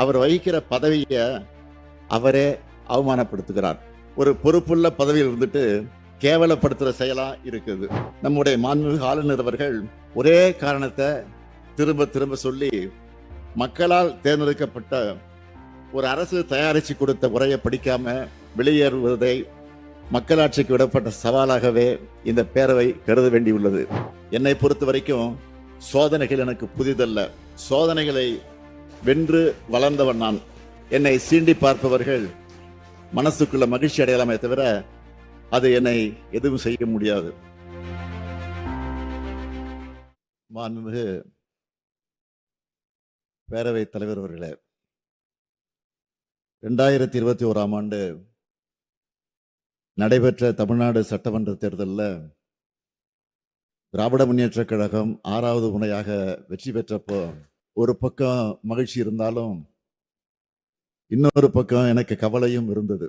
அவர் வகிக்கிற பதவியை அவரே அவமானப்படுத்துகிறார். ஒரு பொறுப்புள்ள பதவியில் இருந்துட்டு கேவலப்படுத்துற செயலா இருக்குது. நம்முடைய மாண்புமிகு ஆளுநர் அவர்கள் ஒரே காரணத்தை திரும்ப திரும்ப சொல்லி மக்களால் தேர்ந்தெடுக்கப்பட்ட ஒரு அரசு தயாரிச்சு கொடுத்த உரையை படிக்காம வெளியேறுவதை மக்களாட்சிக்கு விடப்பட்ட சவாலாகவே இந்த பேரவை கருத வேண்டியுள்ளது. என்னை பொறுத்த வரைக்கும் சோதனைகள் எனக்கு புதிதல்ல. சோதனைகளை வென்று வளர்ந்தவன் நான். என்னை சீண்டி பார்ப்பவர்கள் மனசுக்குள்ள மகிழ்ச்சி அடையலாமே தவிர அது என்னை எதுவும் செய்ய முடியாது. மாண்புமிகு பேரவைத் தலைவர் அவர்களே, 2021 ஆண்டு நடைபெற்ற தமிழ்நாடு சட்டமன்ற தேர்தலில் திராவிட முன்னேற்றக் கழகம் 6வது முறையாக வெற்றி பெற்றப்போ ஒரு பக்கம் மகிழ்ச்சி இருந்தாலும் இன்னொரு பக்கம் எனக்கு கவலையும் இருந்தது.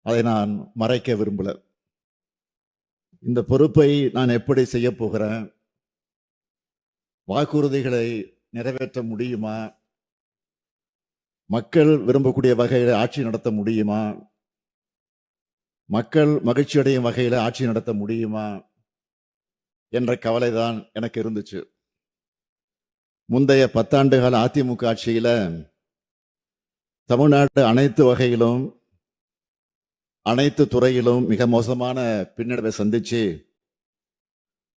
அதை நான் மறைக்க விரும்பல. இந்த பொறுப்பை நான் எப்படி செய்ய போகிறேன்? வாக்குறுதிகளை நிறைவேற்ற முடியுமா? மக்கள் விரும்பக்கூடிய வகையில் ஆட்சி நடத்த முடியுமா? மக்கள் மகிழ்ச்சியடையும் வகையில் ஆட்சி நடத்த முடியுமா என்ற கவலைதான் எனக்கு இருந்துச்சு. முந்தைய 10 ஆண்டுகால அதிமுக ஆட்சியில தமிழ்நாடு அனைத்து வகையிலும் அனைத்து துறையிலும் மிக மோசமான பின்னடைவை சந்திச்சு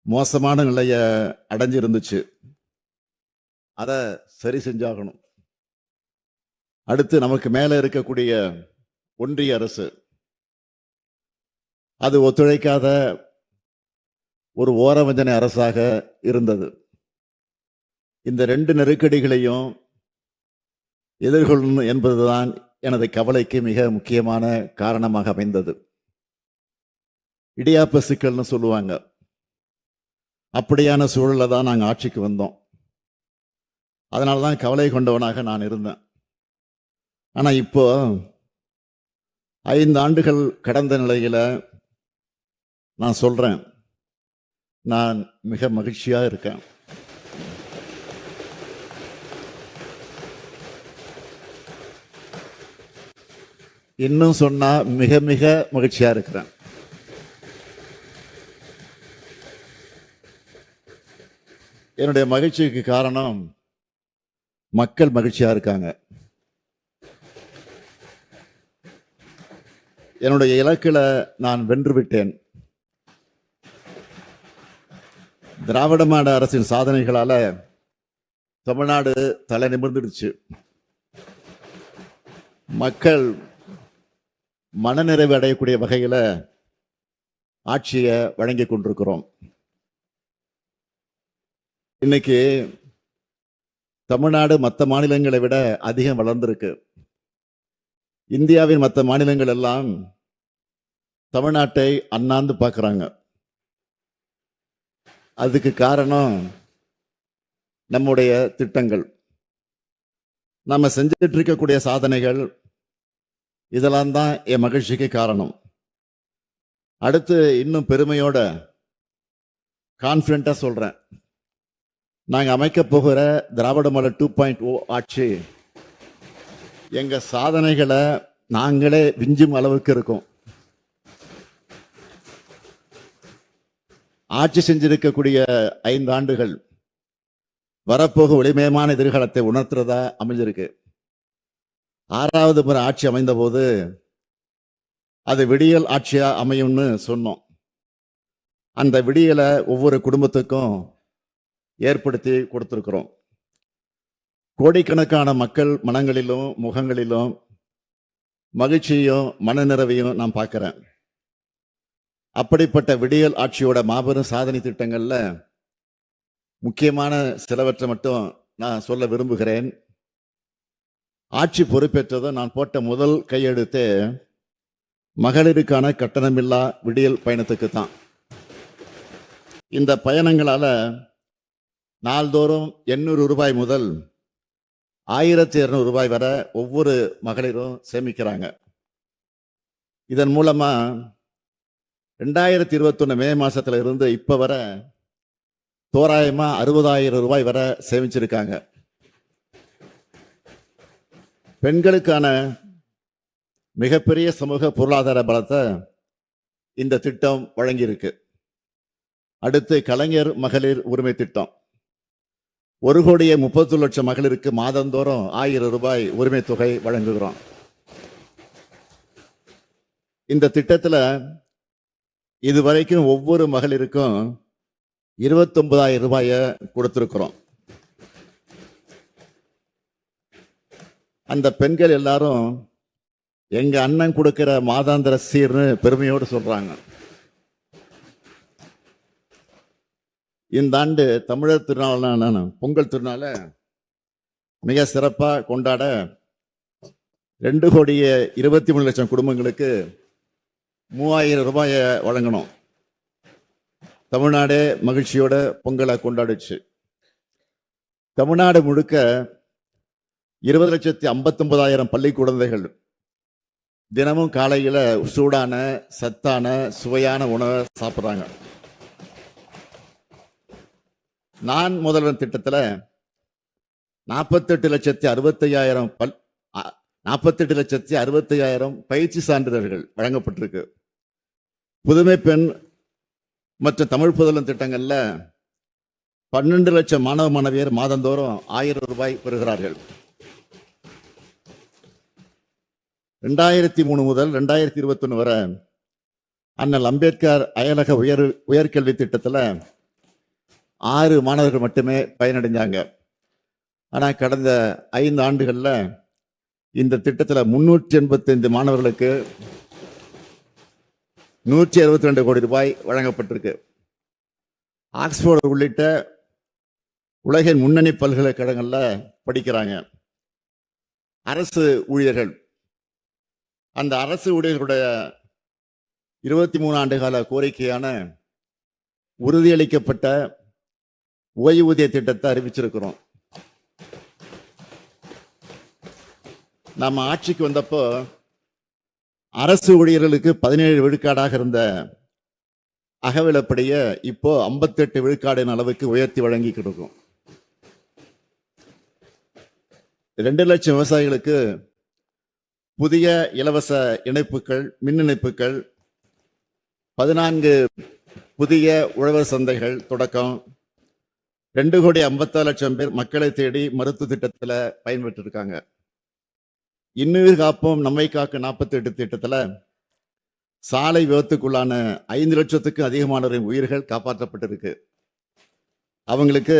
மோசமான நிலைய அடைஞ்சிருந்துச்சு. அதை சரி செஞ்சாகணும். அடுத்து நமக்கு மேல இருக்கக்கூடிய ஒன்றிய அரசு அது ஒத்துழைக்காத ஒரு ஓரவஞ்சனை அரசாக இருந்தது. இந்த 2 நெருக்கடிகளையும் எதிர்கொள்ளணும் என்பதுதான் எனது கவலைக்கு மிக முக்கியமான காரணமாக அமைந்தது. இடியாப்ப சிக்கல்னு சொல்லுவாங்க. அப்படியான சூழல தான் நாங்கள் ஆட்சிக்கு வந்தோம். அதனால தான் கவலை கொண்டவனாக நான் இருந்தேன். ஆனா இப்போ 5 ஆண்டுகள் கடந்த நிலையில நான் சொல்றேன், நான் மிக மகிழ்ச்சியா இருக்கேன். இன்னும் சொன்னா மிக மிக மகிழ்ச்சியா இருக்கிறேன். என்னுடைய மகிழ்ச்சிக்கு காரணம் மக்கள் மகிழ்ச்சியா இருக்காங்க. என்னுடைய இலக்குல நான் வென்று விட்டேன். திராவிட மாடல் அரசின் சாதனைகளால தமிழ்நாடு தலை நிமிர்ந்துடுச்சு. மக்கள் மனநிறைவு அடையக்கூடிய வகையில ஆட்சியை வழங்கி கொண்டிருக்கிறோம். இன்னைக்கு தமிழ்நாடு மற்ற மாநிலங்களை விட அதிகம் வளர்ந்திருக்கு. இந்தியாவின் மற்ற மாநிலங்கள் எல்லாம் தமிழ்நாட்டை அண்ணாந்து பார்க்குறாங்க. அதுக்கு காரணம் நம்முடைய திட்டங்கள், நம்ம செஞ்சுட்டு இருக்கக்கூடிய சாதனைகள், இதெல்லாம் தான் என் மகிழ்ச்சிக்கு காரணம். அடுத்து இன்னும் பெருமையோட கான்ஃபிடண்டா சொல்றேன், நாங்கள் அமைக்க போகிற திராவிட மாடல் 2.0 ஆட்சி எங்க சாதனைகளை நாங்களே விஞ்சும் அளவுக்கு இருக்கும். ஆட்சி செஞ்சிருக்கக்கூடிய 5 ஆண்டுகள் வரப்போக ஒளிமயமான எதிர்காலத்தை உணர்த்துறதா அமைஞ்சிருக்கு. 6வது முறை ஆட்சி அமைந்த போது அது விடியல் ஆட்சியா அமையும்னு சொன்னோம். அந்த விடியலை ஒவ்வொரு குடும்பத்துக்கும் ஏற்படுத்தி கொடுத்திருக்கிறோம். கோடிக்கணக்கான மக்கள் மனங்களிலும் முகங்களிலும் மகிழ்ச்சியும் மனநிறைவையும் நான் பார்க்கிறேன். அப்படிப்பட்ட விடியல் ஆட்சியோட மாபெரும் சாதனை திட்டங்கள்ல முக்கியமான சிலவற்றை மட்டும் நான் சொல்ல விரும்புகிறேன். ஆட்சி பொறுப்பேற்றதும் நான் போட்ட முதல் கையெழுத்து மகளிருக்கான கட்டணமில்லா விடியல் பயணத்துக்கு தான். இந்த பயணங்களால நாள்தோறும் 800 ரூபாய் முதல் 1200 ரூபாய் வரை ஒவ்வொரு மகளிரும் சேமிக்கிறாங்க. இதன் மூலமா 2021 மே மாசத்துல இருந்து இப்ப வர தோராயமா 60,000 ரூபாய் வரை சேமிச்சிருக்காங்க. பெண்களுக்கான மிகப்பெரிய சமூக பொருளாதார பலத்தை இந்த திட்டம் வழங்கியிருக்கு. அடுத்து கலைஞர் மகளிர் உரிமை திட்டம். 1,30,00,000 மகளிருக்கு மாதந்தோறும் 1000 ரூபாய் உரிமை தொகை வழங்குகிறோம். இந்த திட்டத்தில் இதுவரைக்கும் ஒவ்வொரு மகளிருக்கும் 29,000 ரூபாயை கொடுத்திருக்கிறோம். அந்த பெண்கள் எல்லாரும் எங்க அண்ணன் கொடுக்கிற மாதாந்திர சீர்னு பெருமையோடு சொல்றாங்க. இந்த ஆண்டு தமிழர் திருநாளான பொங்கல் திருநாளை மிக சிறப்பாக கொண்டாட 2,23,00,000 குடும்பங்களுக்கு 3,000 ரூபாயை வழங்கணும். தமிழ்நாடே மகிழ்ச்சியோட பொங்கலை கொண்டாடுச்சு. தமிழ்நாடு முழுக்க 20,59,000 பள்ளி குழந்தைகள் தினமும் காலையில் சூடான சத்தான சுவையான உணவை சாப்பிட்றாங்க. நான் முதல்வன் திட்டத்தில் 48,65,000 பயிற்சி சான்றிதழ்கள் வழங்கப்பட்டிருக்கு. புதுமை பெண் மற்றும் தமிழ் புதல்வன் திட்டங்கள்ல 12 லட்சம் மாணவ மாணவியர் மாதந்தோறும் 1000 ரூபாய் பெறுகிறார்கள். 2003 முதல் 2021 வரை அண்ணல் அம்பேத்கர் அயலக உயர்கல்வி திட்டத்தில் 6 மாணவர்கள் மட்டுமே பயனடைஞ்சாங்க. ஆனால் கடந்த 5 ஆண்டுகளில் இந்த திட்டத்தில் 385 மாணவர்களுக்கு 162 கோடி ரூபாய் வழங்கப்பட்டிருக்கு. ஆக்ஸ்போர்டு உள்ளிட்ட உலகின் முன்னணி பல்கலைக்கழகங்களில் படிக்கிறாங்க. அரசு ஊழியர்கள், அந்த அரசு ஊழியர்களுடைய 23 ஆண்டு கால கோரிக்கையான உறுதியளிக்கப்பட்ட ஓய்வூதிய திட்டத்தை அறிவிச்சிருக்கிறோம். நம்ம ஆட்சிக்கு வந்தப்போ அரசு ஊழியர்களுக்கு 17 விழுக்காடாக இருந்த அகவிலப்படியை இப்போ 58 விழுக்காடின் அளவுக்கு உயர்த்தி வழங்கிக்கிட்டு இருக்கோம். 2 லட்சம் விவசாயிகளுக்கு புதிய இலவச இணைப்புகள், மின் இணைப்புகள், 14 புதிய உழவர் சந்தைகள் தொடக்கம், 2,54,00,000 பேர் மக்களை தேடி மருத்துவ திட்டத்தில் பயன்பெற்று இருக்காங்க. இன்னுயிர் காப்போம் நம்மை காக்க 48 திட்டத்தில் சாலை விபத்துக்குள்ளான 5 லட்சத்துக்கும் அதிகமானவரின் உயிர்கள் காப்பாற்றப்பட்டிருக்கு. அவங்களுக்கு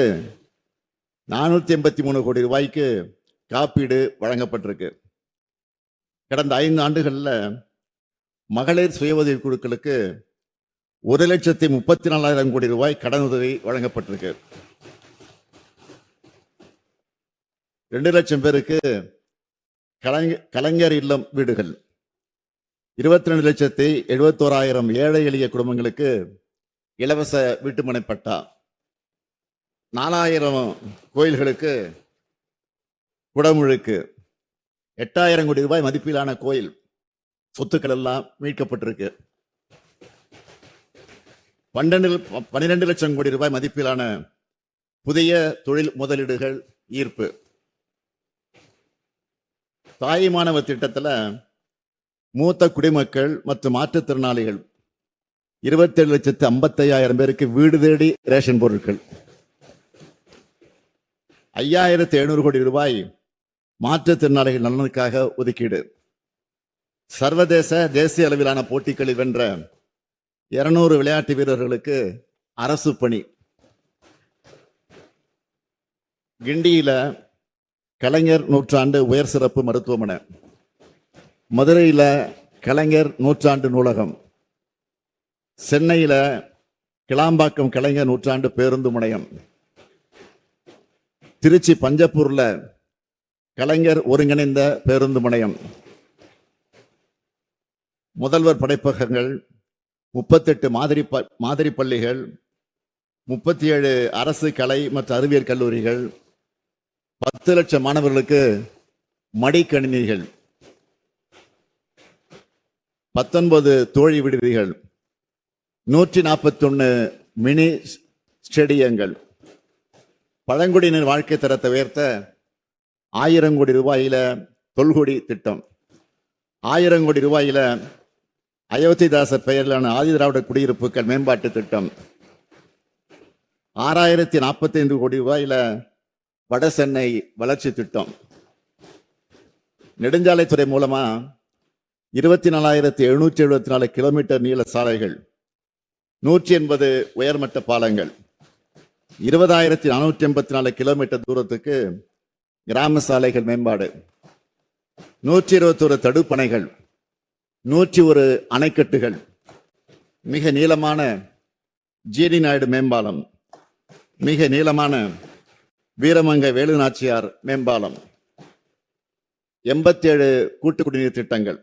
483 கோடி ரூபாய்க்கு காப்பீடு வழங்கப்பட்டிருக்கு. கடந்த 5 ஆண்டுகளில் மகளிர் சுய உதவி குழுக்களுக்கு 1,34,000 கோடி ரூபாய் கடனுதவி வழங்கப்பட்டிருக்கு. 2 லட்சம் பேருக்கு கலைஞர் இல்லம் வீடுகள், 22,71,000 ஏழை எளிய குடும்பங்களுக்கு இலவச வீட்டுமனை பட்டா, 4,000 கோயில்களுக்கு குடமுழுக்கு, 8,000 கோடி ரூபாய் மதிப்பிலான கோயில் சொத்துக்கள் எல்லாம் மீட்கப்பட்டிருக்கு. 12 லட்சம் கோடி ரூபாய் மதிப்பிலான புதிய தொழில் முதலீடுகள் ஈர்ப்பு. தாய் மாணவர் திட்டத்தில் மூத்த குடிமக்கள் மற்றும் மாற்றுத்திறனாளிகள் 27,55,000 பேருக்கு வீடு தேடி ரேஷன் பொருட்கள், 5,700 கோடி ரூபாய் மாற்றுத்திறனாளிகள் நலனுக்காக ஒதுக்கீடு. சர்வதேச தேசிய அளவிலான போட்டிகளில் வென்ற 200 விளையாட்டு வீரர்களுக்கு அரசு பணி. கிண்டியில கலைஞர் நூற்றாண்டு உயர் சிறப்பு மருத்துவமனை, மதுரையில் கலைஞர் நூற்றாண்டு நூலகம், சென்னையில் கிளாம்பாக்கம் கலைஞர் நூற்றாண்டு பேருந்து முனையம், திருச்சி பஞ்சப்பூர்ல கலைஞர் ஒருங்கிணைந்த பேருந்து முனையம், முதல்வர் படைப்பகங்கள், 38 மாதிரி பள்ளிகள், 37 அரசு கலை மற்றும் அறிவியல் கல்லூரிகள், 10 லட்சம் மாணவர்களுக்கு மடிக்கணினிகள், 19 தோழி விடுதிகள், 141 மினி ஸ்டேடியங்கள், பழங்குடியினர் வாழ்க்கை தரத்தை உயர்த்த 1000 கோடி ரூபாயில தொல்குடி திட்டம். 1000 கோடி ரூபாயில அயோத்திதாசர் பெயரிலான ஆதிதிராவிட குடியிருப்புகள் மேம்பாட்டு திட்டம். 6045 கோடி ரூபாயில வட சென்னை வளர்ச்சி திட்டம். நெடுஞ்சாலைத்துறை மூலமா 24,774 கிலோமீட்டர் நீள சாலைகள், 180 உயர்மட்ட பாலங்கள், 20,484 கிலோமீட்டர் தூரத்துக்கு கிராம சாலைகள் மேம்பாடு, 121 தடுப்பணைகள், 101 அணைக்கட்டுகள், மிக நீளமான ஜிடி நாயுடு மேம்பாலம், மிக நீளமான வீரமங்கை வேலுநாச்சியார் மேம்பாலம், 87 கூட்டு குடிநீர் திட்டங்கள்.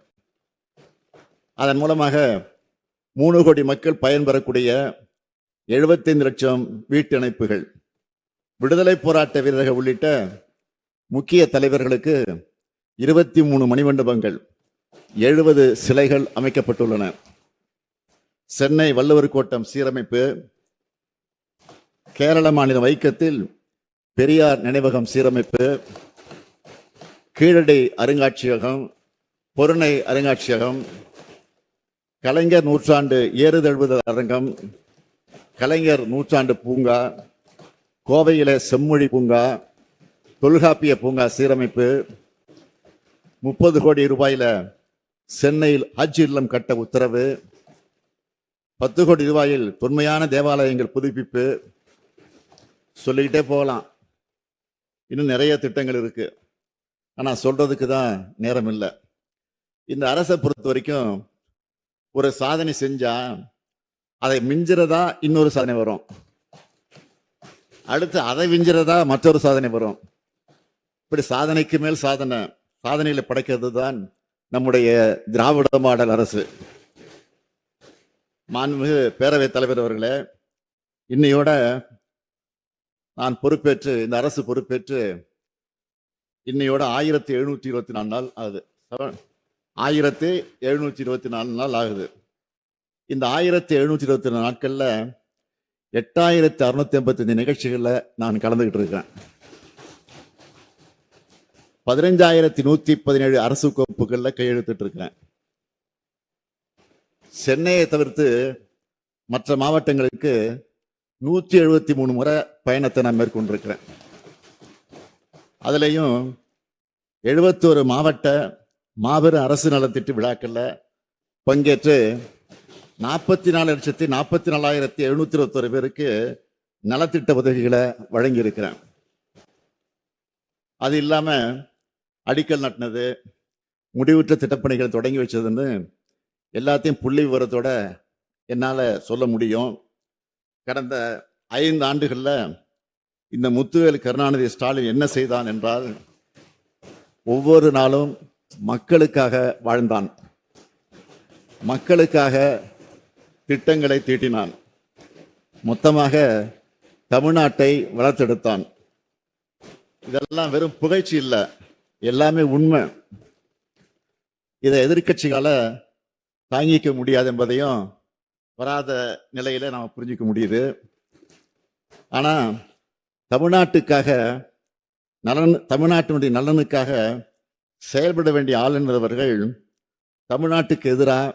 அதன் மூலமாக 3 கோடி மக்கள் பயன்பெறக்கூடிய 75 லட்சம் வீட்டு இணைப்புகள். விடுதலை போராட்ட வீரர்கள் உள்ளிட்ட முக்கிய தலைவர்களுக்கு 23 மணிமண்டபங்கள், 70 சிலைகள் அமைக்கப்பட்டுள்ளன. சென்னை வள்ளுவர் கோட்டம் சீரமைப்பு, கேரள மாநிலம் வைக்கத்தில் பெரியார் நினைவகம் சீரமைப்பு, கீழடி அருங்காட்சியகம், பொருணை அருங்காட்சியகம், கலைஞர் நூற்றாண்டு ஏறுதழுவுதல் அரங்கம், கலைஞர் நூற்றாண்டு பூங்கா, கோவையில செம்மொழி பூங்கா, தொல்காப்பிய பூங்கா சீரமைப்பு, 30 கோடி ரூபாயில சென்னையில் ஹஜ் இல்லம் கட்ட உத்தரவு, 10 கோடி ரூபாயில் தொன்மையான தேவாலயங்கள் புதுப்பிப்பு, சொல்லிக்கிட்டே போகலாம். இன்னும் நிறைய திட்டங்கள் இருக்கு. ஆனா சொல்றதுக்கு தான் நேரம் இல்லை. இந்த அரசை பொறுத்த வரைக்கும் ஒரு சாதனை செஞ்சா அதை மிஞ்சிறதா இன்னொரு சாதனை வரும், அடுத்து அதை மிஞ்சிறதா மற்றொரு சாதனை வரும். இப்படி சாதனைக்கு மேல் சாதனை, சாதனைகளை படைக்கிறது தான் நம்முடைய திராவிட மாடல் அரசு. மாண்புமிகு பேரவைத் தலைவர் அவர்களே, இன்னையோட நான் பொறுப்பேற்று, இந்த அரசு பொறுப்பேற்று இன்னையோட 1724 நாள் ஆகுது. 1724 நாள் ஆகுது. இந்த 1724 நாட்கள்ல 8685 நிகழ்ச்சிகள்ல நான் கலந்துகிட்டு இருக்கேன். 15,117 அரசு கோப்புகள்ல கையெழுத்திட்டு இருக்கேன். சென்னையை தவிர்த்து மற்ற மாவட்டங்களுக்கு 173 முறை பயணத்தை நான் மேற்கொண்டிருக்கிறேன். அதுலேயும் 71 மாவட்ட மாபெரும் அரசு நலத்திட்ட விழாக்கள்ல பங்கேற்று 44,44,721 பேருக்கு நலத்திட்ட உதவிகளை வழங்கி இருக்கிறேன். அது இல்லாம அடிக்கல் நட்டினது, முடிவுற்ற திட்டப்பணிகள் தொடங்கி வச்சதுன்னு எல்லாத்தையும் புள்ளி விவரத்தோட என்னால சொல்ல முடியும். கடந்த 5 ஆண்டுகள்ல இந்த முத்துவேல் கருணாநிதி ஸ்டாலின் என்ன செய்தான் என்றால், ஒவ்வொரு நாளும் மக்களுக்காக வாழ்ந்தான், மக்களுக்காக திட்டங்களை தீட்டினான், மொத்தமாக தமிழ்நாட்டை வளர்த்தெடுத்தான். இதெல்லாம் வெறும் புகழ்ச்சி இல்லை, எல்லாமே உண்மை. இதை எதிர்க்கட்சிகால தாங்கிக்க முடியாது என்பதையும் வராத நிலையில நாம புரிஞ்சுக்க முடியுது. ஆனா தமிழ்நாட்டுக்காக தமிழ்நாட்டினுடைய நலனுக்காக செயல்பட வேண்டிய ஆளுநர் அவர்கள் தமிழ்நாட்டுக்கு எதிராக,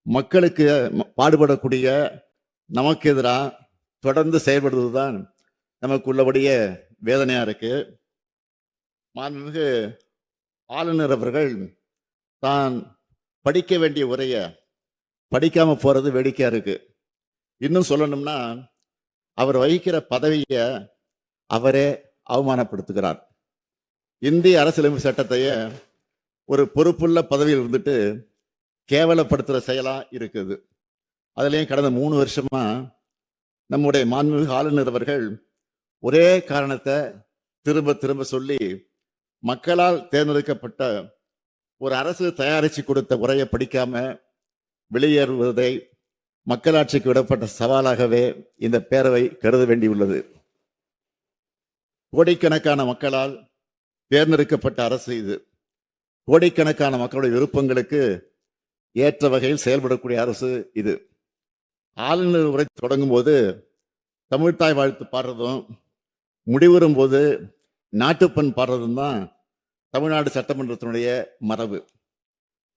மக்களுக்கு பாடுபடக்கூடிய நமக்கு எதிராக தொடர்ந்து செயல்படுவதுதான் நமக்கு உள்ளபடிய வேதனையா இருக்கு. மாண்புமிகு ஆளுநர் அவர்கள் தான் படிக்க வேண்டிய உரைய படிக்காம போறது வேடிக்கையா இருக்கு. இன்னும் சொல்லணும்னா, அவர் வகிக்கிற பதவியை அவரே அவமானப்படுத்துகிறார். இந்திய அரசியலமைப்பு சட்டத்தையே ஒரு பொறுப்புள்ள பதவியில் இருந்துட்டு கேவலப்படுத்துற செயலா இருக்குது. அதுலயும் கடந்த 3 வருஷமா நம்முடைய மாண்புமிகு ஆளுநர் அவர்கள் ஒரே காரணத்தை திரும்ப திரும்ப சொல்லி, மக்களால் தேர்ந்தெடுக்கப்பட்ட ஒரு அரசு தயாரிச்சு கொடுத்த உரையை படிக்காம வெளியேறுவதை மக்களாட்சிக்கு விடப்பட்ட சவாலாகவே இந்த பேரவை கருத வேண்டியுள்ளது. கோடிக்கணக்கான மக்களால் தேர்ந்தெடுக்கப்பட்ட அரசு இது. கோடிக்கணக்கான மக்களுடைய விருப்பங்களுக்கு ஏற்ற வகையில் செயல்படக்கூடிய அரசு இது. ஆளுநர் உரை தொடங்கும் போது தமிழ்தாய் வாழ்த்து பாடுறதும், முடிவுறும் போது நாட்டுப்பண் பாடுறதும் தான் தமிழ்நாடு சட்டமன்றத்தினுடைய மரபு.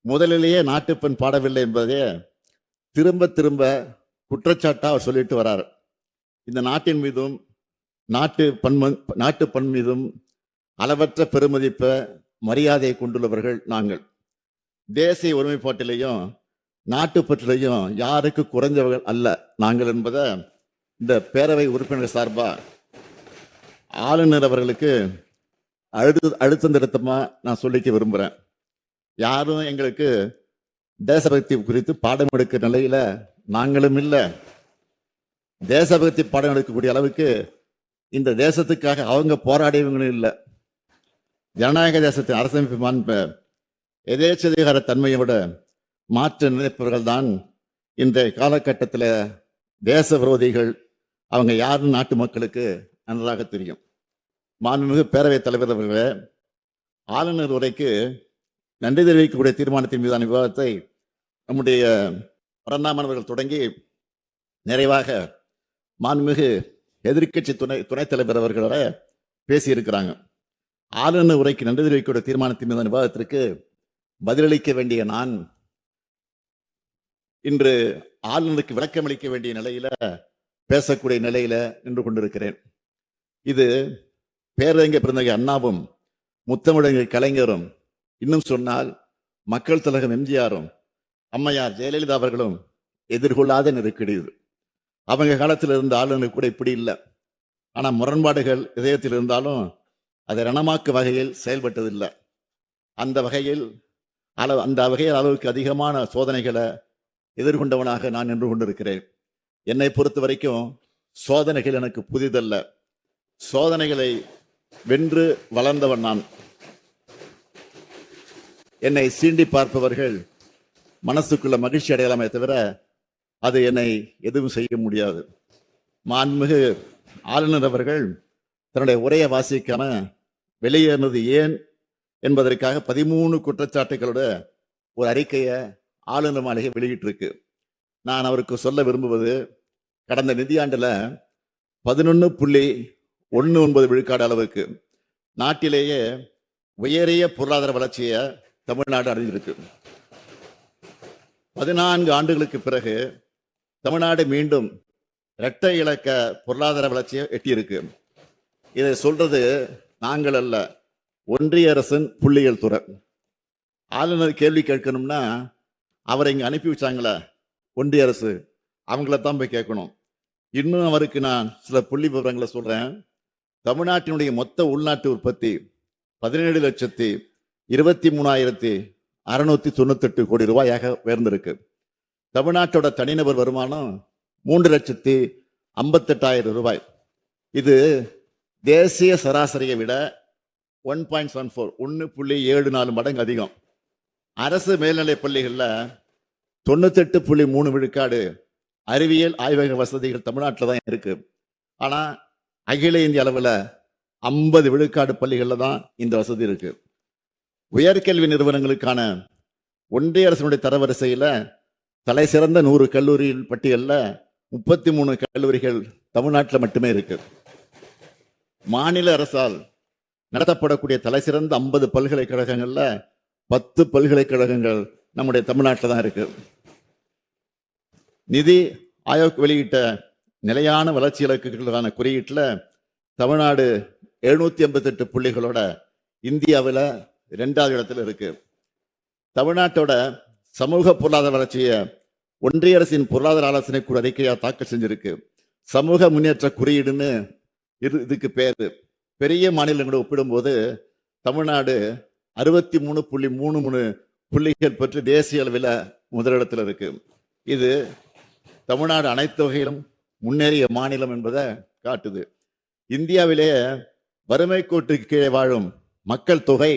முதலிலேயே நாட்டுப்பண் பாடவில்லை என்பதே திரும்ப திரும்ப குற்றச்சாட்டா அவர் சொல்லிட்டு வரார். இந்த நாட்டின் மீதும் நாட்டு பண் மீதும் அளவற்ற பெருமதிப்ப மரியாதையை கொண்டுள்ளவர்கள் நாங்கள். தேசிய ஒருமைப்பாட்டிலையும் நாட்டுப்பற்றிலையும் யாருக்கு குறைஞ்சவர்கள் அல்ல நாங்கள் என்பதை இந்த பேரவை உறுப்பினர் சார்பா ஆளுநர் அவர்களுக்கு அழுத்தம் திருத்தமா நான் சொல்லிக்க விரும்புகிறேன். யாரும் எங்களுக்கு தேசபக்தி குறித்து பாடம் எடுக்கிற நிலையில நாங்களும் இல்லை. தேசபக்தி பாடம் எடுக்கக்கூடிய அளவுக்கு இந்த தேசத்துக்காக அவங்க போராடியவங்களும் இல்லை. ஜனநாயக தேசத்தின் அரசமைப்பு மாண்ப எதேச்சதிகார தன்மையை விட மாற்ற நினைப்பவர்கள் தான் இன்றைய காலகட்டத்தில் தேச விரோதிகள். அவங்க யாருன்னு நாட்டு மக்களுக்கு நன்றாக தெரியும். மாண்புமிகு பேரவைத் தலைவர் அவர்களே, ஆளுநர் உரைக்கு நன்றி தெரிவிக்கக்கூடிய தீர்மானத்தின் மீதான விவாதத்தை நம்முடைய பரந்தாமன் தொடங்கி நிறைவாக மாண்புமிகு எதிர்க்கட்சி துணைத் தலைவர் அவர்களோட பேசியிருக்கிறாங்க. ஆளுநர் உரைக்கு நன்றி தெரிவிக்கக்கூடிய தீர்மானத்தின் மீதான விவாதத்திற்கு பதிலளிக்க வேண்டிய நான் இன்று ஆளுநருக்கு விளக்கம் அளிக்க வேண்டிய நிலையில பேசக்கூடிய நிலையில நின்று கொண்டிருக்கிறேன். இது பேரறிஞர் பிறந்தகை அண்ணாவும் முத்தமிழறிஞர் கலைஞரும், இன்னும் சொன்னால் மக்கள் திலகம் எம்ஜிஆரும் அம்மையார் ஜெயலலிதா அவர்களும் எதிர்கொள்ளாத நெருக்கடி இது. அவங்க காலத்தில் இருந்த ஆளுநர் கூட இப்படி இல்லை. ஆனால் முரண்பாடுகள் இதயத்தில் இருந்தாலும் அதை ரணமாக்கு வகையில் செயல்பட்டதில்லை. அந்த வகையில் அளவுக்கு அதிகமான சோதனைகளை எதிர்கொண்டவனாக நான் நின்று கொண்டிருக்கிறேன். என்னை பொறுத்த வரைக்கும் சோதனைகள் எனக்கு புதிதல்ல. சோதனைகளை வென்று வளர்ந்தவன் நான். என்னை சீண்டி பார்ப்பவர்கள் மனசுக்குள்ள மகிழ்ச்சி அடையலாமே தவிர அது என்னை எதுவும் செய்ய முடியாது. மாண்புமிகு ஆளுநர் அவர்கள் தன்னுடைய உரையை வாசிக்காம வெளியேறினது ஏன் என்பதற்காக 13 குற்றச்சாட்டுகளோட ஒரு அறிக்கையை ஆளுநர் மாளிகை வெளியிட்டிருக்கு. நான் அவருக்கு சொல்ல விரும்புவது, கடந்த நிதியாண்டுல 11.19 விழுக்காடு அளவுக்கு நாட்டிலேயே உயரிய பொருளாதார வளர்ச்சியை தமிழ்நாடு அடைஞ்சிருக்கு. 14 ஆண்டுகளுக்கு பிறகு தமிழ்நாடு மீண்டும் இரட்டை இலக்க பொருளாதார வளர்ச்சியை எட்டியிருக்கு. இதை சொல்றது நாங்கள் அல்ல, ஒன்றிய அரசின் புள்ளியியல் துறை. ஆளுநர் கேள்வி கேட்கணும்னா அவரை இங்க அனுப்பி வச்சாங்களே ஒன்றிய அரசு, அவங்களத்தான் போய் கேட்கணும். இன்னும் அவருக்கு நான் சில புள்ளி விவரங்களை சொல்றேன். தமிழ்நாட்டினுடைய மொத்த உள்நாட்டு உற்பத்தி 17,23,698 கோடி ரூபாயாக உயர்ந்திருக்கு. தமிழ்நாட்டோட தனிநபர் வருமானம் 3,58,000 ரூபாய். இது தேசிய சராசரியை விட 1.74 மடங்கு அதிகம். அரசு மேல்நிலை பள்ளிகள்ல 98.3 விழுக்காடு அறிவியல் ஆய்வக வசதிகள் தமிழ்நாட்டில் தான் இருக்கு. ஆனா அகில இந்திய அளவில் 50 விழுக்காடு பள்ளிகள்ல தான் இந்த வசதி இருக்கு. உயர்கல்வி நிறுவனங்களுக்கான ஒன்றிய அரசினுடைய தரவரிசையில தலை சிறந்த 100 கல்லூரி பட்டியல்ல 33 கல்லூரிகள் தமிழ்நாட்டில் மட்டுமே இருக்கு. மாநில அரசால் நடத்தப்படக்கூடிய தலை சிறந்த 50 பல்கலைக்கழகங்கள்ல 10 பல்கலைக்கழகங்கள் நம்முடைய தமிழ்நாட்டில் தான் இருக்கு. நிதி ஆயோக் வெளியிட்ட நிலையான வளர்ச்சி இலக்குகளுக்கான குறியீட்டில் தமிழ்நாடு 788 புள்ளிகளோட இந்தியாவில் 2வது இடத்துல இருக்கு. தமிழ்நாட்டோட சமூக பொருளாதார வளர்ச்சியை ஒன்றிய அரசின் பொருளாதார ஆலோசனை குழு அறிக்கையா தாக்கல் செஞ்சிருக்கு. சமூக முன்னேற்ற குறியீடுன்னு இதுக்கு பேரு. பெரிய மாநிலங்களோட ஒப்பிடும்போது தமிழ்நாடு 63.33 புள்ளிகள் பெற்று தேசிய அளவில் முதலிடத்தில் இருக்கு. இது தமிழ்நாடு அனைத்து வகையிலும் முன்னேறிய மாநிலம் என்பதை காட்டுது. இந்தியாவிலேயே வறுமை கோட்டுக்கு கீழே வாழும் மக்கள் தொகை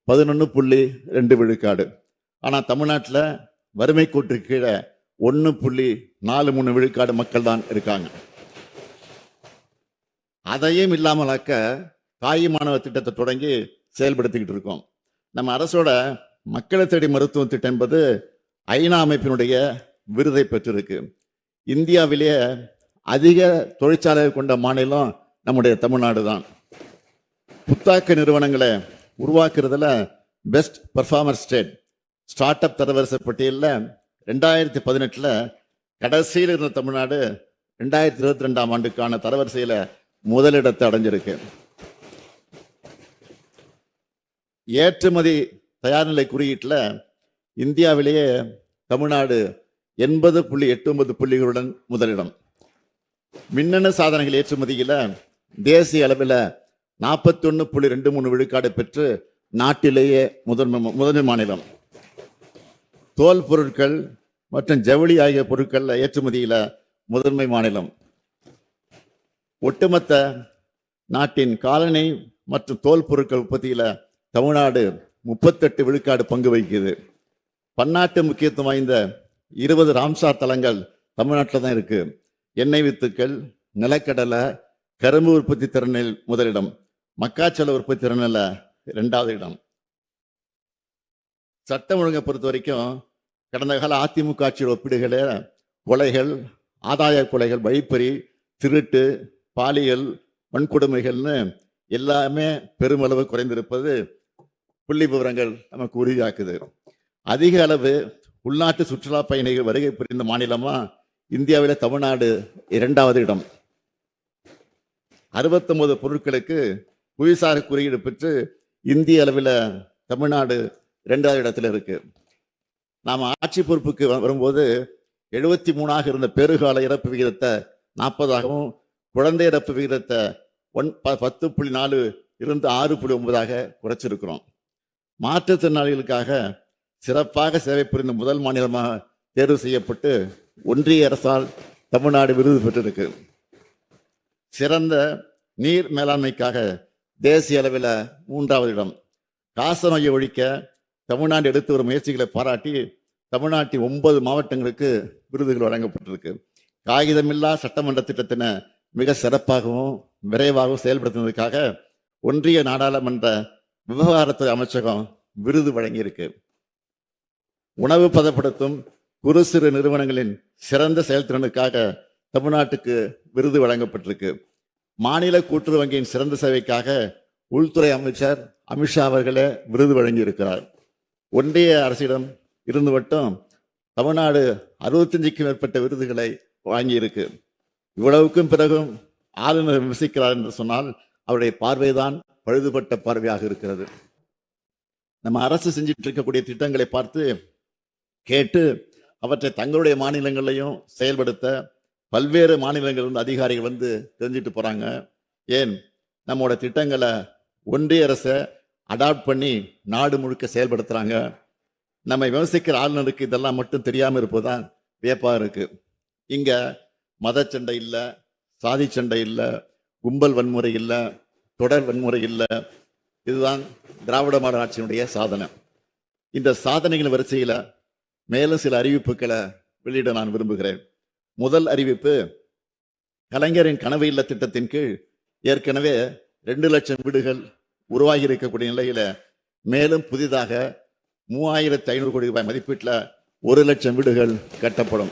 11.2 விழுக்காடு. ஆனா தமிழ்நாட்டில் வறுமை கோட்டுக்கு கீழே 1.43 விழுக்காடு மக்கள் தான் இருக்காங்க. அதையும் இல்லாமலாக்க தாய் மாணவ திட்டத்தை தொடங்கி செயல்படுத்திக்கிட்டு இருக்கோம். நம்ம அரசோட மக்களை தேடி மருத்துவ திட்டம் என்பது ஐநா அமைப்பினுடைய விருதை பெற்றிருக்கு. இந்தியாவிலேயே அதிக தொழிற்சாலைகள் கொண்ட மாநிலம் நம்முடைய தமிழ்நாடு தான். புத்தாக்க நிறுவனங்களை உருவாக்குறதுல best performer state startup தரவரிசை பட்டியலில் 2018 கடைசியில் இருந்த தமிழ்நாடு 2022 ஆண்டுக்கான தரவரிசையில் முதலிடத்தை அடைஞ்சிருக்கு. ஏற்றுமதி தயார்நிலை குறியீட்டில் இந்தியாவிலேயே தமிழ்நாடு 80.89 புள்ளிகளுடன் முதலிடம். மின்னணு சாதனங்கள் ஏற்றுமதியில் தேசிய அளவில் 41.23 விழுக்காடு பெற்று நாட்டிலேயே முதன்மை மாநிலம். தோல் பொருட்கள் மற்றும் ஜவுளி ஆகிய பொருட்கள் ஏற்றுமதியில் முதன்மை மாநிலம். ஒட்டுமொத்த நாட்டின் காலணி மற்றும் தோல் பொருட்கள் உற்பத்தியில் தமிழ்நாடு 38 விழுக்காடு பங்கு வகிக்குது. பன்னாட்டு முக்கியத்துவம் வாய்ந்த 20 ராம்சார் தலங்கள் தமிழ்நாட்டில் தான் இருக்கு. எண்ணெய் வித்துக்கள், நிலக்கடலை, கரும்பு உற்பத்தி திறனில் முதலிடம், மக்காச்சோள உற்பத்தி திறனில் 2வது இடம். சட்டம் ஒழுங்கை பொறுத்த வரைக்கும் கடந்த கால அதிமுக ஆட்சியோட ஒப்பீடுகள கொலைகள், ஆதாய கொலைகள், வழிப்பறி, திருட்டு, பாலியல் வன்கொடுமைகள்னு எல்லாமே பெருமளவு குறைந்திருப்பது புள்ளி விவரங்கள் நமக்கு உறுதியாக்குது. அதிக அளவு உள்நாட்டு சுற்றுலா பயணிகள் வருகை புரிந்த மாநிலமா இந்தியாவில் தமிழ்நாடு 2வது இடம். 69 பொருட்களுக்கு புவிசார் குறியீடு பெற்று இந்திய அளவில் தமிழ்நாடு 2வது இடத்துல இருக்கு. நாம் ஆட்சி பொறுப்புக்கு வரும்போது 73 இருந்த பெருகால இறப்பு விகிதத்தை 40ஆகவும், குழந்தை இறப்பு விகிதத்தை 10.4 இருந்து 6.9 குறைச்சிருக்கிறோம். மாற்றுத்திறனாளிகளுக்காக சிறப்பாக சேவை புரிந்த முதல் மாநிலமாக தேர்வு செய்யப்பட்டு ஒன்றிய அரசால் தமிழ்நாடு விருது பெற்றிருக்கு. சிறந்த நீர் மேலாண்மைக்காக தேசிய அளவில் 3வது இடம். காச நோயை ஒழிக்க தமிழ்நாடு எடுத்து வரும் முயற்சிகளை பாராட்டி தமிழ்நாட்டின் 9 மாவட்டங்களுக்கு விருதுகள் வழங்கப்பட்டிருக்கு. காகிதமில்லா சட்டமன்ற திட்டத்தினை மிக சிறப்பாகவும் விரைவாகவும் செயல்படுத்தினதுக்காக ஒன்றிய நாடாளுமன்ற விவகாரத்துறை அமைச்சகம் விருது வழங்கியிருக்கு. உணவு பதப்படுத்தும் குறு சிறு நிறுவனங்களின் சிறந்த செயல்திறனுக்காக தமிழ்நாட்டுக்கு விருது வழங்கப்பட்டிருக்கு. மாநில கூட்டுறவு வங்கியின் சிறந்த சேவைக்காக உள்துறை அமைச்சர் அமித்ஷா அவர்களே விருது வழங்கியிருக்கிறார். ஒன்றிய அரசிடம் இருந்து மட்டும் தமிழ்நாடு 65க்கும் மேற்பட்ட விருதுகளை வாங்கியிருக்கு. இவ்வளவுக்கும் பிறகும் ஆளுநர் விமர்சிக்கிறார் என்று சொன்னால் அவருடைய பார்வைதான் பழுதுபட்ட பார்வையாக இருக்கிறது. நம்ம அரசு செஞ்சிட்டு இருக்கக்கூடிய திட்டங்களை பார்த்து கேட்டு அவற்றை தங்களுடைய மாநிலங்களையும் செயல்படுத்த பல்வேறு மாநிலங்களிலிருந்து அதிகாரிகள் வந்து தெரிஞ்சிட்டு போறாங்க. ஏன் நம்மளோட திட்டங்களை ஒன்றிய அரசை அடாப்ட் பண்ணி நாடு முழுக்க செயல்படுத்துறாங்க. நம்ம விமர்சிக்கிற ஆளுநருக்கு இதெல்லாம் மட்டும் தெரியாமல் இருப்பதுதான் வியப்பாக இருக்கு. இங்க மத சண்டை இல்லை, சாதி சண்டை இல்லை, கும்பல் வன்முறை இல்லை, தொடர் வன்முறை இல்லை. இதுதான் திராவிட மாடல் ஆட்சியினுடைய சாதனை. இந்த சாதனைகள் வரிசையில் மேலும் சில அறிவிப்புகளை வெளியிட நான் விரும்புகிறேன். முதல் அறிவிப்பு, கலைஞரின் கனவு இல்ல திட்டத்தின் கீழ் ஏற்கனவே 2 லட்சம் வீடுகள் உருவாகி இருக்கக்கூடிய நிலையில மேலும் புதிதாக 3500 கோடி ரூபாய் மதிப்பீட்டில் 1 லட்சம் வீடுகள் கட்டப்படும்.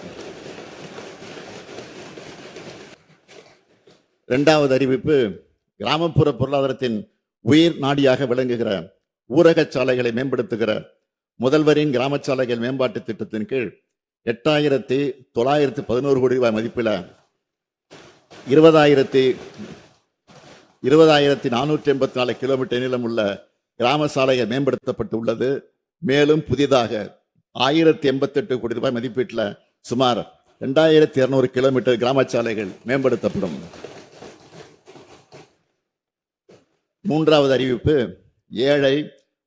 2வது அறிவிப்பு, கிராமப்புற பொருளாதாரத்தின் உயிர் நாடியாக விளங்குகிற ஊரக சாலைகளை மேம்படுத்துகிற முதல்வரின் கிராம சாலைகள் மேம்பாட்டு திட்டத்தின் கீழ் 8,911 கோடி ரூபாய் மதிப்பில் 20,484 கிலோமீட்டர் நீளம் உள்ள கிராம சாலைகள் மேம்படுத்தப்பட்டு உள்ளது. மேலும் புதிதாக 1,088 கோடி ரூபாய் மதிப்பீட்டில் சுமார் 2,200 கிலோமீட்டர் கிராம சாலைகள் மேம்படுத்தப்படும். 3வது அறிவிப்பு, ஏழை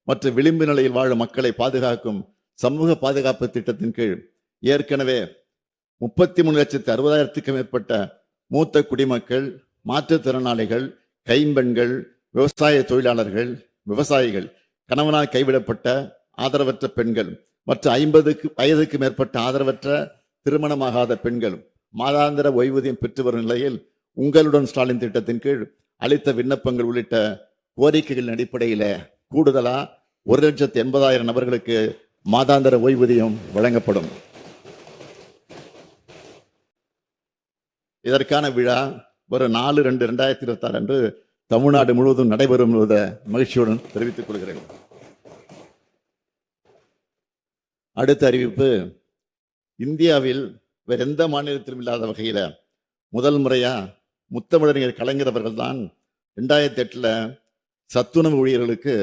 மற்றும் விளிம்பு நிலையில் வாழும் மக்களை பாதுகாக்கும் சமூக பாதுகாப்பு திட்டத்தின் கீழ் ஏற்கனவே 33,60,000க்கும் மேற்பட்ட மூத்த குடிமக்கள், மாற்றுத்திறனாளிகள், கைம்பெண்கள், விவசாய தொழிலாளர்கள், விவசாயிகள், கணவனால் கைவிடப்பட்ட ஆதரவற்ற பெண்கள் மற்றும் 50 வயதுக்கு மேற்பட்ட ஆதரவற்ற திருமணமாகாத பெண்கள் மாதாந்திர ஓய்வூதியம் பெற்று வரும் நிலையில் உங்களுடன் ஸ்டாலின் திட்டத்தின் கீழ் அளித்த விண்ணப்பங்கள் உள்ளிட்ட கோரிக்கைகளின் அடிப்படையில் கூடுதலா 1,80,000 நபர்களுக்கு மாதாந்திர ஓய்வூதியம் வழங்கப்படும். இதற்கான விழா வரும் 4/2/2026 அன்று தமிழ்நாடு முழுவதும் நடைபெறும் என்பதை மகிழ்ச்சியுடன் தெரிவித்துக் கொள்கிறேன். அடுத்த அறிவிப்பு, இந்தியாவில் வேற எந்த மாநிலத்திலும் இல்லாத வகையில முதல் முறையா முத்தமிழறிஞர் கலைஞர் அவர்கள் தான் 2008 சத்துணவு ஊழியர்களுக்கு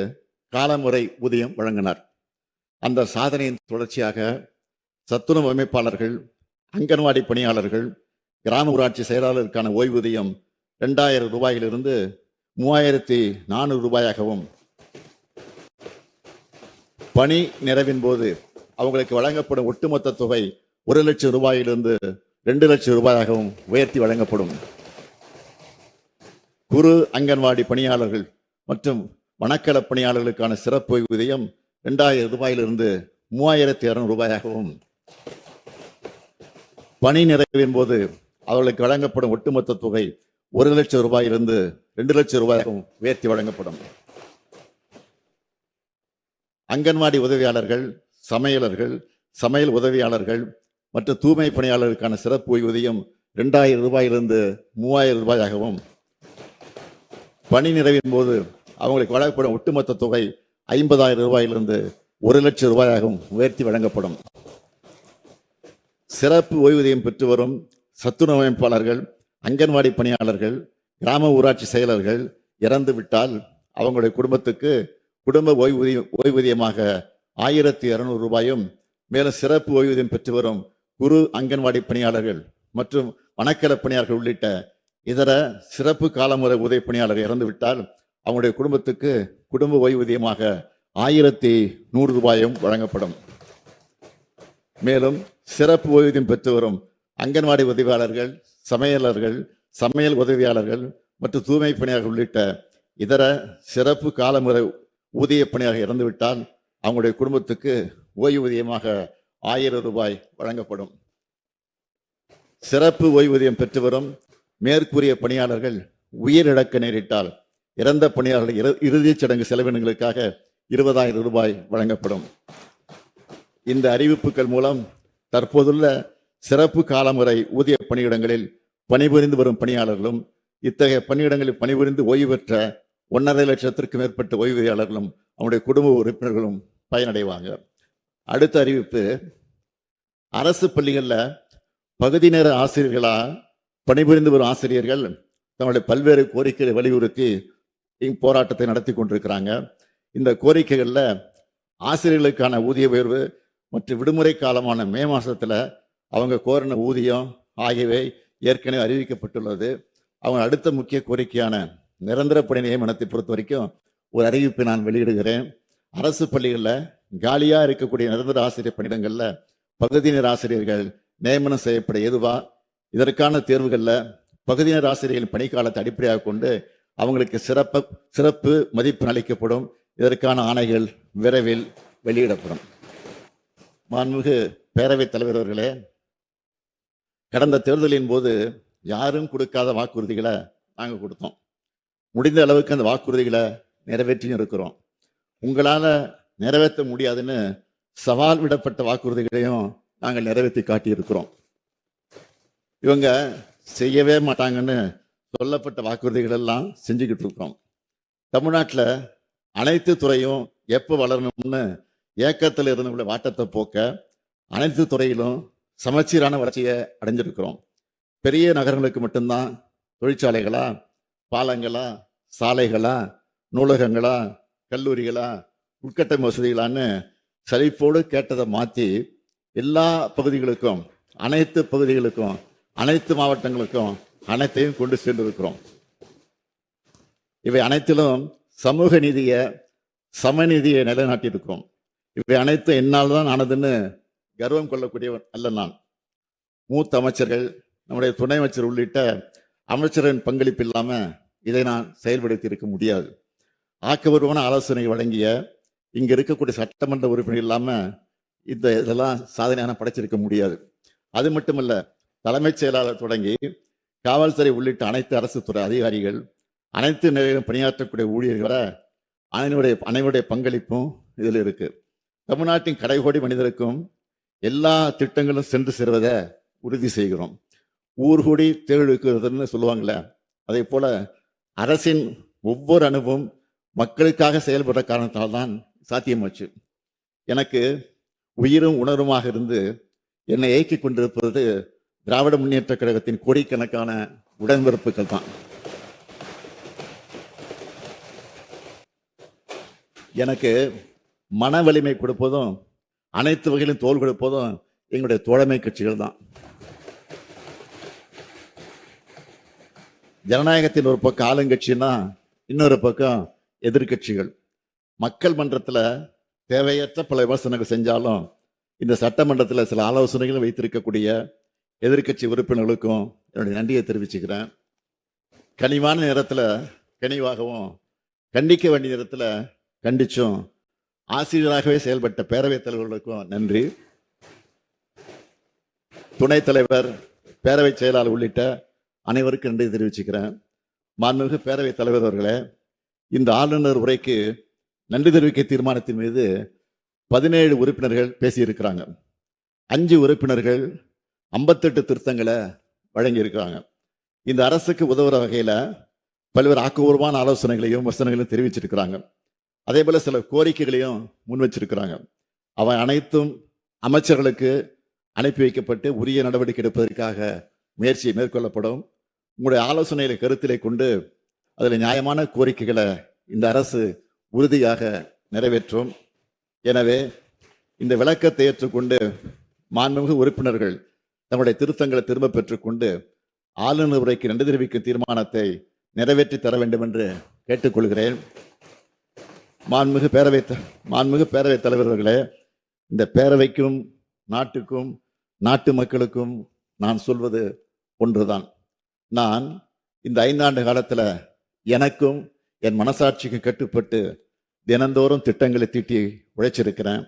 காலமுறை ஊதியம் வழங்கினார். அந்த சாதனையின் தொடர்ச்சியாக சத்துணவு அமைப்பாளர்கள், அங்கன்வாடி பணியாளர்கள், கிராம ஊராட்சி செயலாளருக்கான ஓய்வூதியம் 2000 ரூபாயிலிருந்து 3400 ரூபாயாகவும், பணி நிறைவின் போது அவங்களுக்கு வழங்கப்படும் ஒட்டுமொத்த தொகை 1 லட்சம் ரூபாயிலிருந்து 2 லட்சம் ரூபாயாகவும் உயர்த்தி வழங்கப்படும். குறு அங்கன்வாடி பணியாளர்கள் மற்றும் வனக்கள பணியாளர்களுக்கான சிறப்பு ஓய்வூதியம் 2000 ரூபாயிலிருந்து 3200 ரூபாயாகவும், பணி நிறைவின் போது அவர்களுக்கு வழங்கப்படும் ஒட்டுமொத்த தொகை 1 லட்சம் ரூபாயிலிருந்து 2 லட்சம் ரூபாயாகவும் உயர்த்தி வழங்கப்படும். அங்கன்வாடி உதவியாளர்கள், சமையலர்கள், சமையல் உதவியாளர்கள் மற்றும் தூய்மை பணியாளர்களுக்கான சிறப்பு ஓய்வூதியம் 2000 ரூபாயிலிருந்து 3000 ரூபாயாகவும், பணி நிறைவின் போது அவங்களுக்கு வழங்கப்படும் ஒட்டுமொத்த தொகை 50,000 ரூபாயிலிருந்து 1 லட்சம் ரூபாயாகவும் உயர்த்தி வழங்கப்படும். சிறப்பு ஓய்வூதியம் பெற்று வரும் சத்துணவு அமைப்பாளர்கள், அங்கன்வாடி பணியாளர்கள், கிராம ஊராட்சி செயலர்கள் இறந்து விட்டால் அவங்களுடைய குடும்பத்துக்கு குடும்ப ஓய்வூதியமாக 1200 ரூபாயும், மேலும் சிறப்பு ஓய்வூதியம் பெற்று வரும் குறு அங்கன்வாடி பணியாளர்கள் மற்றும் வனக்கள பணியாளர்கள் உள்ளிட்ட இதர சிறப்பு காலமுறை உதவி பணியாளர்கள் இறந்துவிட்டால் அவங்களுடைய குடும்பத்துக்கு குடும்ப ஓய்வூதியமாக 1100 ரூபாயும் வழங்கப்படும். மேலும் சிறப்பு ஓய்வூதியம் பெற்று வரும் அங்கன்வாடி உதவியாளர்கள், சமையலர்கள், சமையல் உதவியாளர்கள் மற்றும் தூய்மை பணியாளர்கள் உள்ளிட்ட இதர சிறப்பு காலமுறை ஊதிய பணியாளர்கள் இறந்துவிட்டால் அவங்களுடைய குடும்பத்துக்கு ஓய்வூதியமாக 1000 ரூபாய் வழங்கப்படும். சிறப்பு ஓய்வூதியம் பெற்று வரும் மேற்கூறிய பணியாளர்கள் உயிரிழக்க நேரிட்டால் இறந்த பணியாளர்கள் இறுதிச் சடங்கு செலவினங்களுக்காக 20,000 ரூபாய் வழங்கப்படும். இந்த அறிவிப்புகள் மூலம் தற்போதுள்ள சிறப்பு காலமுறை ஊதிய பணியிடங்களில் பணிபுரிந்து வரும் பணியாளர்களும், இத்தகைய பணியிடங்களில் பணிபுரிந்து ஓய்வு பெற்ற 1.5 லட்சத்திற்கு மேற்பட்ட ஓய்வூதியாளர்களும் அவருடைய குடும்ப உறுப்பினர்களும் பயனடைவாங்க. அடுத்த அறிவிப்பு, அரசு பள்ளிகளில் பகுதி நேர ஆசிரியர்களா பணிபுரிந்து வரும் ஆசிரியர்கள் தங்களுடைய பல்வேறு கோரிக்கைகளை வலியுறுத்தி போராட்டத்தை நடத்தி கொண்டிருக்கிறாங்க. இந்த கோரிக்கைகளில் ஆசிரியர்களுக்கான ஊதிய உயர்வு மற்றும் விடுமுறை காலமான மே மாசத்துல அவங்க கோரின ஊதியம் ஆகியவை ஏற்கனவே அறிவிக்கப்பட்டுள்ளது. அவங்க அடுத்த முக்கிய கோரிக்கையான நிரந்தர பணி நியமனத்தை பொறுத்த வரைக்கும் ஒரு அறிவிப்பை நான் வெளியிடுகிறேன். அரசு பள்ளிகளில் காலியா இருக்கக்கூடிய நிரந்தர ஆசிரியர் பணியிடங்கள்ல பகுதி நேர ஆசிரியர்கள் நியமனம் செய்யப்பட ஏதுவா, இதற்கான தேர்வுகளில் பகுதி நேர ஆசிரியர்களின் பணிக்காலத்தை அடிப்படையாக கொண்டு அவங்களுக்கு சிறப்பு மதிப்பு அளிக்கப்படும். இதற்கான ஆணைகள் விரைவில் வெளியிடப்படும். மாண்புமிகு பேரவைத் தலைவர் அவர்களே, கடந்த தேர்தலின் போது யாரும் கொடுக்காத வாக்குறுதிகளை நாங்கள் கொடுத்தோம். முடிந்த அளவுக்கு அந்த வாக்குறுதிகளை நிறைவேற்றியும் இருக்கிறோம். உங்களால நிறைவேற்ற முடியாதுன்னு சவால் விடப்பட்ட வாக்குறுதிகளையும் நாங்கள் நிறைவேற்றி காட்டியிருக்கிறோம். இவங்க செய்யவே மாட்டாங்கன்னு சொல்லப்பட்ட வாக்குறுதிகள் எல்லாம் செஞ்சுக்கிட்டு இருக்கிறோம். தமிழ்நாட்டில் அனைத்து துறையும் எப்போ வளரணும்னு ஏக்கத்தில் இருந்த வாட்டத்தை போக்க அனைத்து துறையிலும் சமச்சீரான வளர்ச்சியை அடைஞ்சிருக்கிறோம். பெரிய நகரங்களுக்கு மட்டும்தான் தொழிற்சாலைகளா, பாலங்களா, சாலைகளா, நூலகங்களா, கல்லூரிகளா, உட்கட்டமைப்பு வசதிகளான்னு சலிப்போடு கேட்டதை மாற்றி எல்லா பகுதிகளுக்கும், அனைத்து பகுதிகளுக்கும், அனைத்து மாவட்டங்களுக்கும் அனைத்தையும் கொண்டு சென்றிருக்கிறோம். இவை அனைத்திலும் சமூக நீதியை, சமநீதியை நிலைநாட்டியிருக்கிறோம். இவை அனைத்தும் என்னால் தான் ஆனதுன்னு கர்வம் கொள்ளக்கூடியவன் அல்ல நான். மூத்த அமைச்சர்கள், நம்முடைய துணை அமைச்சர் உள்ளிட்ட அமைச்சரின் பங்களிப்பு இல்லாம இதை நான் செயல்படுத்தி இருக்க முடியாது. ஆக்கபூர்வமான ஆலோசனை வழங்கிய இங்க இருக்கக்கூடிய சட்டமன்ற உறுப்பினர் இல்லாம இதெல்லாம் சாதனையான படைச்சிருக்க முடியாது. அது மட்டுமல்ல, தலைமைச் செயலாளர் தொடங்கி காவல்துறை உள்ளிட்ட அனைத்து அரசு துறை அதிகாரிகள், அனைத்து நிலையிலும் பணியாற்றக்கூடிய ஊழியர்களை அனைவருடைய பங்களிப்பும் இதில் இருக்கு. தமிழ்நாட்டின் கடைகோடி மனிதருக்கும் எல்லா திட்டங்களும் சென்று சேர்வதை உறுதி செய்கிறோம். ஊர்கூடி தேர்வுக்குறதுன்னு சொல்லுவாங்களே, அதே போல அரசின் ஒவ்வொரு அணுவும் மக்களுக்காக செயல்படுற காரணத்தால்தான் சாத்தியமாச்சு. எனக்கு உயிரும் உணர்வுமாக இருந்து என்னை இயக்கிக் கொண்டிருப்பது திராவிட முன்னேற்ற கழகத்தின் கோடிக்கணக்கான உடன்பிறப்புகள் தான். எனக்கு மன வலிமை கொடுப்பதும் அனைத்து வகையிலும் தோல் கொடுப்பதும் எங்களுடைய தோழமை கட்சிகள் தான். ஜனநாயகத்தின் ஒரு பக்கம் ஆளுங்கட்சின்னா இன்னொரு பக்கம் எதிர்கட்சிகள். மக்கள் மன்றத்தில் தேவையற்ற பல விமர்சனங்கள் செஞ்சாலும் இந்த சட்டமன்றத்தில் சில ஆலோசனைகளும் வைத்திருக்கக்கூடிய எதிர்கட்சி உறுப்பினர்களுக்கும் என்னுடைய நன்றியை தெரிவிச்சுக்கிறேன். கனிவான நேரத்தில் கனிவாகவும் கண்டிக்க வேண்டிய நேரத்தில் கண்டிச்சும் ஆசிரியராகவே செயல்பட்ட பேரவைத் தலைவர்களுக்கும் நன்றி. துணைத் தலைவர், பேரவை செயலாளர் உள்ளிட்ட அனைவருக்கும் நன்றி தெரிவிச்சுக்கிறேன். மாண்புமிகு பேரவைத் தலைவர் அவர்களே, இந்த ஆளுநர் உரைக்கு நன்றி தெரிவிக்க தீர்மானத்தின் மீது 17 உறுப்பினர்கள் பேசியிருக்கிறாங்க. 5 உறுப்பினர்கள் 58 திருத்தங்களை வழங்கியிருக்கிறாங்க. இந்த அரசுக்கு உதவுற வகையில் பல்வேறு ஆக்கப்பூர்வமான ஆலோசனைகளையும் வசனங்களையும் தெரிவிச்சிருக்கிறாங்க. அதே போல சில கோரிக்கைகளையும் முன் வச்சிருக்கிறாங்க. அவை அனைத்தும் அமைச்சர்களுக்கு அனுப்பி வைக்கப்பட்டு உரிய நடவடிக்கை எடுப்பதற்காக முயற்சி மேற்கொள்ளப்படும். உங்களுடைய ஆலோசனைகளை கருத்திலே கொண்டு அதில் நியாயமான கோரிக்கைகளை இந்த அரசு உறுதியாக நிறைவேற்றும். எனவே இந்த விளக்கத்தை ஏற்றுக்கொண்டு மாண்புமிகு உறுப்பினர்கள் தங்களுடைய திருத்தங்களை திரும்ப பெற்றுக்கொண்டு ஆளுநர் உரைக்கு நன்றி தெரிவிக்கும் தீர்மானத்தை நிறைவேற்றி தர வேண்டும் என்று கேட்டுக்கொள்கிறேன். மாண்புமிகு பேரவைத் தலைவர்களே, இந்த பேரவைக்கும் நாட்டுக்கும் நாட்டு மக்களுக்கும் நான் சொல்வது ஒன்றுதான். நான் இந்த 5 ஆண்டு காலத்தில் எனக்கும் என் மனசாட்சிக்கு கட்டுப்பட்டு தினந்தோறும் திட்டங்களை தீட்டி உழைச்சிருக்கிறேன்.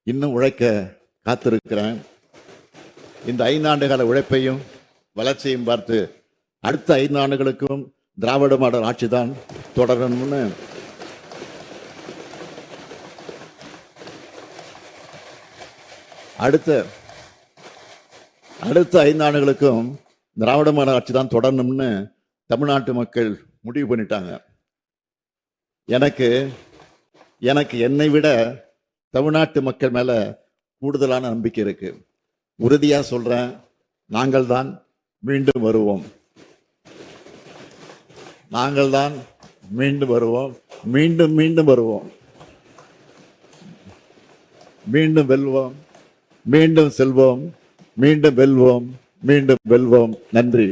இன்னும் உழைக்க காத்திருக்கிறேன். இந்த 5 ஆண்டு கால உழைப்பையும் வளர்ச்சியையும் பார்த்து அடுத்த 5 ஆண்டுகளுக்கும் திராவிட மாடல் ஆட்சி தான் தொடரணும்னு அடுத்த 5 ஆண்டுகளுக்கும் திராவிட மாடல் ஆட்சி தான் தொடரணும்னு தமிழ்நாட்டு மக்கள் முடிவு பண்ணிட்டாங்க. எனக்கு என்னை விட தமிழ்நாட்டு மக்கள் மேல கூடுதலான நம்பிக்கை இருக்கு. உறுதியா சொல்றேன், நாங்கள் தான் மீண்டும் வருவோம். நாங்கள் தான் மீண்டும் வருவோம். மீண்டும் மீண்டும் வருவோம். மீண்டும் வெல்வோம். மீண்டும் செல்வோம். மீண்டும் வெல்வோம். மீண்டும் வெல்வோம். நன்றி.